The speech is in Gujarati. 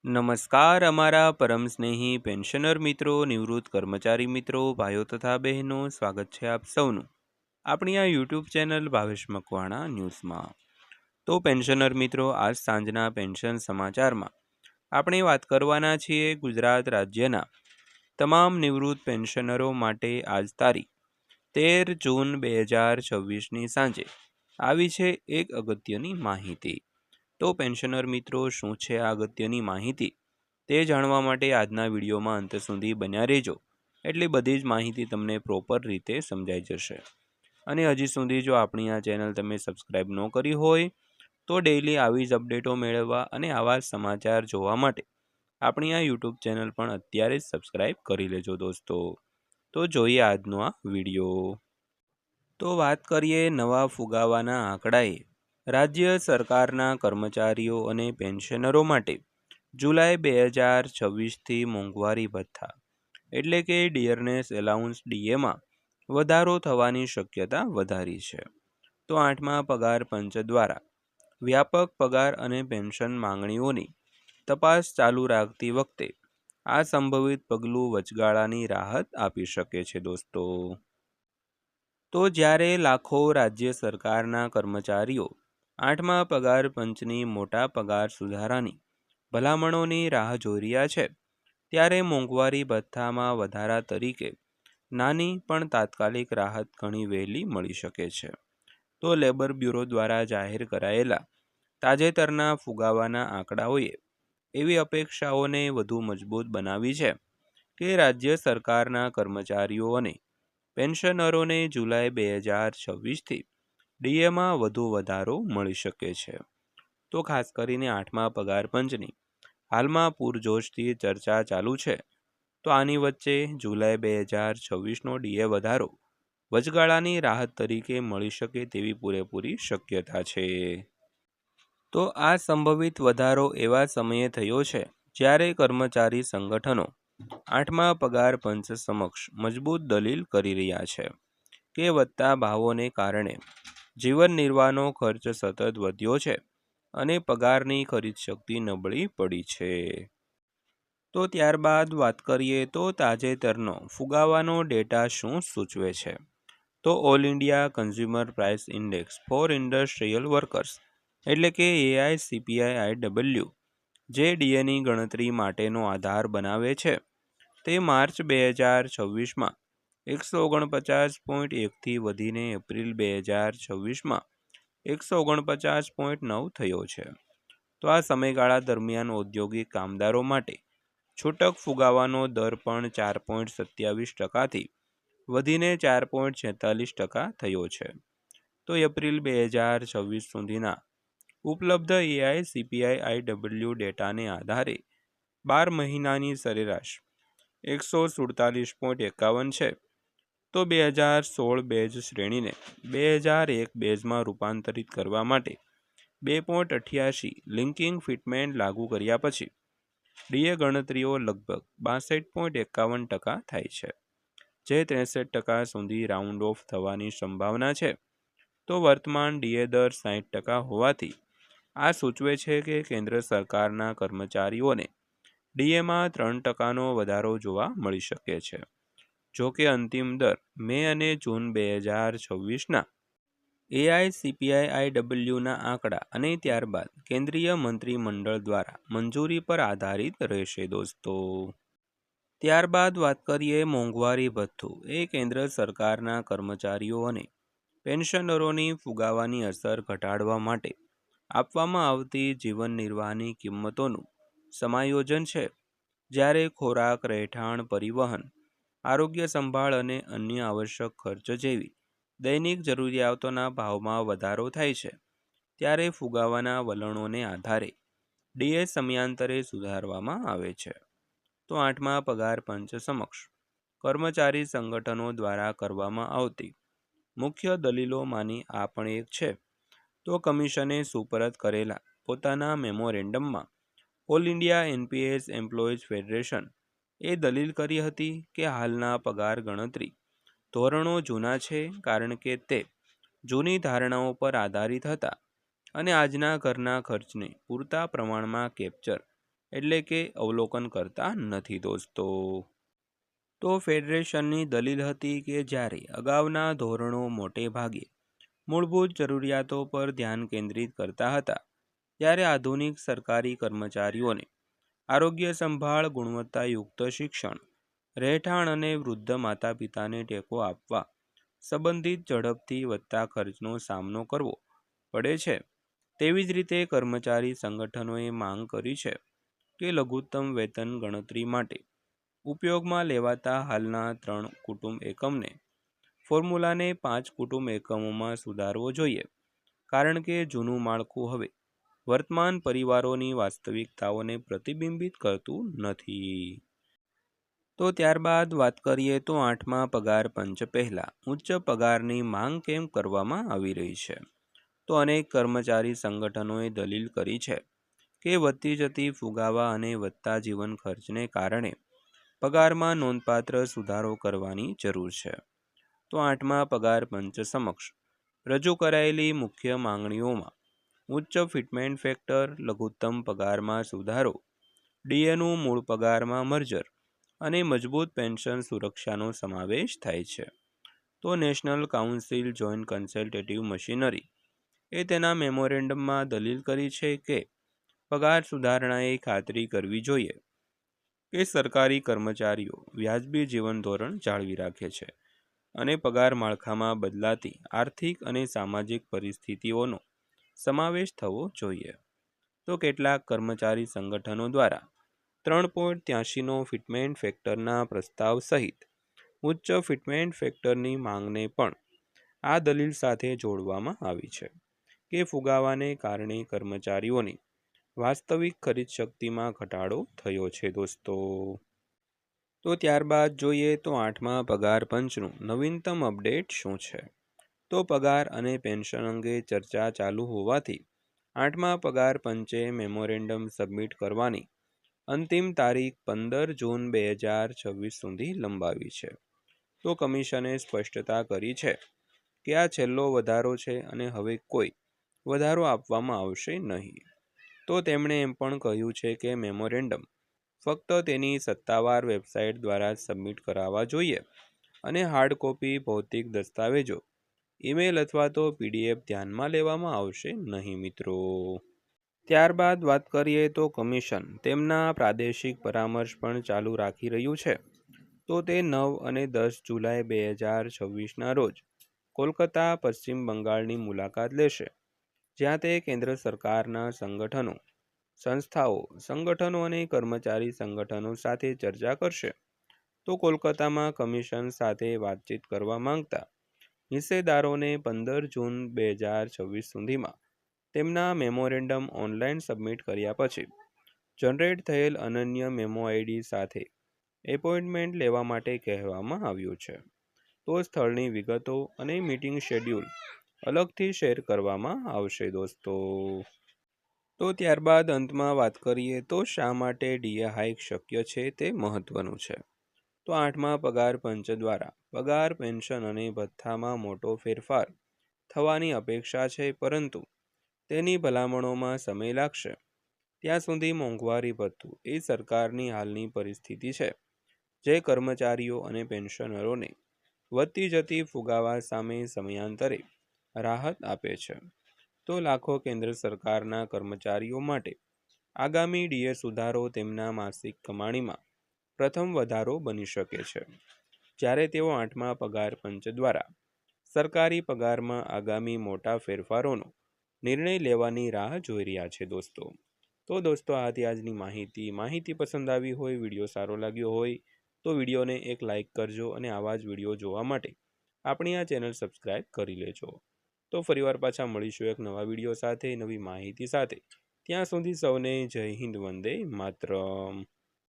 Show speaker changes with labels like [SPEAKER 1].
[SPEAKER 1] નમસ્કાર અમારા પરમ સ્નેહી પેન્શનર મિત્રો, નિવૃત્ત કર્મચારી મિત્રો, ભાઈઓ તથા બહેનો, સ્વાગત છે આપ સૌનું આપણી આ યુટ્યુબ ચેનલ ભાવેશ મકવાણા ન્યૂઝમાં. તો પેન્શનર મિત્રો, આજ સાંજના પેન્શન સમાચારમાં આપણે વાત કરવાના છીએ ગુજરાત રાજ્યના તમામ નિવૃત્ત પેન્શનરો માટે આજ તારીખ 13 જૂન 2026ની સાંજે આવી છે એક અગત્યની માહિતી. તો પેન્શનર મિત્રો, શું છે આ અગત્યની માહિતી તે જાણવા માટે આજના વિડીયોમાં અંત સુધી બન્યા રહેજો, એટલે બધી જ માહિતી તમને પ્રોપર રીતે સમજાઈ જશે. અને હજી સુધી જો આપણી આ ચેનલ તમે સબસ્ક્રાઈબ ન કરી હોય તો ડેઈલી આવી જ અપડેટો મેળવવા અને આવા જ સમાચાર જોવા માટે આપણી આ યુટ્યુબ ચેનલ પણ અત્યારે જ સબસ્ક્રાઈબ કરી લેજો દોસ્તો. તો જોઈએ આજનો આ વિડીયો. તો વાત કરીએ નવા ફુગાવાના આંકડાએ રાજ્ય સરકારના કર્મચારીઓ અને પેન્શનરો માટે જુલાઈ 2026થી મોંઘવારી ભથ્થા એટલે કે ડિયરનેસ એલાઉન્સ ડીએમાં વધારો થવાની શક્યતા વધારી છે. તો 8મા પગાર પંચ દ્વારા વ્યાપક પગાર અને પેન્શન માંગણીઓની તપાસ ચાલુ રાખતી વખતે આ સંભવિત પગલું વચગાળાની રાહત આપી શકે છે દોસ્તો. તો જ્યારે લાખો રાજ્ય સરકારના કર્મચારીઓ 8મા પગાર પંચની મોટા પગાર સુધારાની ભલામણોની રાહ જોઈ રહ્યા છે, ત્યારે મોંઘવારી ભથ્થામાં વધારા તરીકે નાની પણ તાત્કાલિક રાહત ઘણી વહેલી મળી શકે છે. તો લેબર બ્યુરો દ્વારા જાહેર કરાયેલા તાજેતરના ફુગાવાના આંકડાઓએ એવી અપેક્ષાઓને વધુ મજબૂત બનાવી છે કે રાજ્ય સરકારના કર્મચારીઓ અને પેન્શનરોને જુલાઈ 2026થી ડીએમાં વધુ વધારો મળી શકે છે. તો ખાસ કરીને 8મા પગાર પંચની હાલમાં પૂરજોશથી ચર્ચા ચાલુ છે. તો આની વચ્ચે જુલાઈ 2026નો ડીએ વધારો વચગાળાની રાહત તરીકે મળી શકે તેવી પૂરેપૂરી શક્યતા છે. તો આ સંભવિત વધારો એવા સમયે થયો છે જ્યારે કર્મચારી સંગઠનો 8મા પગાર પંચ સમક્ષ મજબૂત દલીલ કરી રહ્યા છે કે વધતા ભાવોને કારણે જીવન નિર્વાહનો ખર્ચ સતત વધ્યો છે અને પગારની ખરીદ શક્તિ નબળી પડી છે. તો ત્યારબાદ વાત કરીએ તો તાજેતરનો ફુગાવાનો ડેટા શું સૂચવે છે. તો all India consumer price index four industrial workers એટલે કે AICPI-IW જે ડીએની ગણતરી માટેનો આધાર બનાવે છે, તે માર્ચ 2026માં 149.1થી વધીને એપ્રિલ 2026માં 149.9 થયો છે. તો આ સમયગાળા દરમિયાન ઔદ્યોગિક કામદારો માટે છૂટક ફુગાવાનો દર પણ 4.27%થી વધીને 4.46% થયો છે. તો એપ્રિલ 2026 સુધીના ઉપલબ્ધ AICPI-IW ડેટાને આધારે 12 મહિનાની સરેરાશ 147.51 છે. તો 2016 બેઝ શ્રેણીને 2001 બેઝમાં રૂપાંતરિત કરવા માટે 2.88 લિંકિંગ ફિટમેન્ટ લાગુ કર્યા પછી ડીએ ગણતરીઓ લગભગ 62.51% થાય છે, જે 63% સુધી રાઉન્ડ ઓફ થવાની સંભાવના છે. તો વર્તમાન ડીએ દર 60% હોવાથી આ સૂચવે છે કે કેન્દ્ર સરકારના કર્મચારીઓને ડીએમાં 3%નો વધારો જોવા મળી શકે છે. જો કે અંતિમ દર મે અને જૂન 2026ના AICPI-IWના આંકડા અને ત્યારબાદ કેન્દ્રીય મંત્રીમંડળ દ્વારા મંજૂરી પર આધારિત રહેશે દોસ્તો. ત્યારબાદ વાત કરીએ મોંઘવારી ભથ્થું એ કેન્દ્ર સરકારના કર્મચારીઓ અને પેન્શનરોની ફુગાવાની અસર ઘટાડવા માટે આપવામાં આવતી જીવન નિર્વાહની કિંમતોનું સમાયોજન છે. જ્યારે ખોરાક, રહેઠાણ, પરિવહન, આરોગ્ય સંભાળ અને અન્ય આવશ્યક ખર્ચ જેવી દૈનિક જરૂરિયાતોના ભાવમાં વધારો થાય છે, ત્યારે ફુગાવાના વલણોને આધારે ડીએ સમયાંતરે સુધારવામાં આવે છે. તો 8મા પગાર પંચ સમક્ષ કર્મચારી સંગઠનો દ્વારા કરવામાં આવતી મુખ્ય દલીલોમાંની આ પણ એક છે. તો કમિશને સુપરત કરેલા પોતાના મેમોરેન્ડમમાં all India NPS employees federation એ દલીલ કરી હતી કે હાલના પગાર ગણતરી ધોરણો જૂના છે, કારણ કે તે જૂની ધારણાઓ પર આધારિત હતા અને આજના ઘરના ખર્ચને પૂરતા પ્રમાણમાં કેપ્ચર એટલે કે અવલોકન કરતા નથી દોસ્તો. તો ફેડરેશનની દલીલ હતી કે જ્યારે અગાઉના ધોરણો મોટે ભાગે મૂળભૂત જરૂરિયાતો પર ધ્યાન કેન્દ્રિત કરતા હતા, ત્યારે આધુનિક સરકારી કર્મચારીઓને આરોગ્ય સંભાળ, ગુણવત્તાયુક્ત શિક્ષણ, રહેઠાણ અને વૃદ્ધ માતા પિતાને ટેકો આપવા સંબંધિત ઝડપથી વધતા ખર્ચનો સામનો કરવો પડે છે. તેવી જ રીતે કર્મચારી સંગઠનોએ માંગ કરી છે કે લઘુત્તમ વેતન ગણતરી માટે ઉપયોગમાં લેવાતા હાલના 3 કુટુંબ એકમને ફોર્મ્યુલાને 5 કુટુંબ એકમોમાં સુધારવો જોઈએ, કારણ કે જૂનું માળખું હવે વર્તમાન પરિવારોની વાસ્તવિકતાઓને પ્રતિબિંબિત કરતું નથી. તો ત્યારબાદ વાત કરીએ તો 8મા પગાર પંચ પહેલા ઉચ્ચ પગારની માંગ કેમ કરવામાં આવી રહી છે. તો અનેક કર્મચારી સંગઠનોએ દલીલ કરી છે કે વધતી જતી ફુગાવા અને વધતા જીવન ખર્ચને કારણે પગારમાં નોંધપાત્ર સુધારો કરવાની જરૂર છે. તો 8મા પગાર પંચ સમક્ષ રજૂ કરાયેલી મુખ્ય માંગણીઓમાં ઉચ્ચ ફિટમેન્ટ ફેક્ટર, લઘુત્તમ પગારમાં સુધારો, ડીએનું મૂળ પગારમાં મર્જર અને મજબૂત પેન્શન સુરક્ષાનો સમાવેશ થાય છે. તો national council joint consultative machinery એ તેના મેમોરેન્ડમમાં દલીલ કરી છે કે પગાર સુધારણાએ ખાતરી કરવી જોઈએ કે સરકારી કર્મચારીઓ વ્યાજબી જીવન ધોરણ જાળવી રાખે છે અને પગાર માળખામાં બદલાતી આર્થિક અને સામાજિક પરિસ્થિતિઓનો સમાવેશ થવો જોઈએ. તો કેટલાક કર્મચારી સંગઠનો દ્વારા 3.83નો ફિટમેન્ટ ફેક્ટરના પ્રસ્તાવ સહિત ઉચ્ચ ફિટમેન્ટ ફેક્ટરની માંગને પણ આ દલીલ સાથે જોડવામાં આવી છે કે ફુગાવાને કારણે કર્મચારીઓની વાસ્તવિક ખરીદ શક્તિમાં ઘટાડો થયો છે દોસ્તો. તો ત્યારબાદ જોઈએ તો 8મા પગાર પંચનું નવીનતમ અપડેટ શું છે. તો પગાર અને પેન્શન અંગે ચર્ચા ચાલુ હોવાથી 8મા પગાર પંચે મેમોરેન્ડમ સબમિટ કરવાની અંતિમ તારીખ 15 જૂન 2026 સુધી લંબાવી છે. તો કમિશને સ્પષ્ટતા કરી છે કે આ છેલ્લો વધારો છે અને હવે કોઈ વધારો આપવામાં આવશે નહીં. તો તેમણે એમ પણ કહ્યું છે કે મેમોરેન્ડમ ફક્ત તેની સત્તાવાર વેબસાઇટ દ્વારા સબમિટ કરાવવા જોઈએ અને હાર્ડ કોપી ભૌતિક દસ્તાવેજો, ઈમેલ અથવા તો પીડીએફ ધ્યાનમાં લેવામાં આવશે નહીં મિત્રો. ત્યારબાદ વાત કરીએ તો કમિશન તેમના પ્રાદેશિક પરામર્શ પણ ચાલુ રાખી રહ્યું છે. તો તે 9 અને 10 જુલાઈ 2026ના રોજ કોલકાતા, પશ્ચિમ બંગાળની મુલાકાત લેશે, જ્યાં તે કેન્દ્ર સરકારના સંગઠનો, સંસ્થાઓ, સંગઠનો અને કર્મચારી સંગઠનો સાથે ચર્ચા કરશે. તો કોલકાતામાં કમિશન સાથે વાતચીત કરવા માંગતા હિસ્સેદારોને 15 જૂન 2026 સુધીમાં તેમના મેમોરેન્ડમ ઓનલાઈન સબમિટ કર્યા પછી જનરેટ થયેલ અનન્ય મેમો આઈડી સાથે એપોઇન્ટમેન્ટ લેવા માટે કહેવામાં આવ્યું છે. તો સ્થળની વિગતો અને મીટિંગ શેડ્યુલ અલગથી શેર કરવામાં આવશે દોસ્તો. તો ત્યારબાદ અંતમાં વાત કરીએ તો શા માટે ડીએ હાઇક શક્ય છે તે મહત્વનું છે. તો 8મા પગાર પંચ દ્વારા પગાર, પેન્શન અને ભથ્થામાં મોટો ફેરફાર થવાની અપેક્ષા છે, પરંતુ તેની ભલામણોમાં સમય લાગશે. ત્યાં સુધી મોંઘવારી ભથ્થું એ સરકારની હાલની પરિસ્થિતિ છે જે કર્મચારીઓ અને પેન્શનરોને વધતી જતી ફુગાવા સામે સમયાંતરે રાહત આપે છે. તો લાખો કેન્દ્ર સરકારના કર્મચારીઓ માટે આગામી ડીએ સુધારો તેમના માસિક કમાણીમાં પ્રથમ વધારો બની શકે છે, જ્યારે તેઓ 8મા પગાર પંચ દ્વારા સરકારી પગારમાં આગામી મોટા ફેરફારોનો નિર્ણય લેવાની રાહ જોઈ રહ્યા છે દોસ્તો. તો દોસ્તો આ હતી આજની માહિતી પસંદ આવી હોય, વિડીયો સારો લાગ્યો હોય તો વિડીયોને એક લાઇક કરજો અને આવા જ વિડીયો જોવા માટે આપણી આ ચેનલ સબસ્ક્રાઈબ કરી લેજો. તો ફરીવાર પાછા મળીશું એક નવા વિડીયો સાથે, નવી માહિતી સાથે. ત્યાં સુધી સૌને જય હિન્દ, વંદે માતરમ.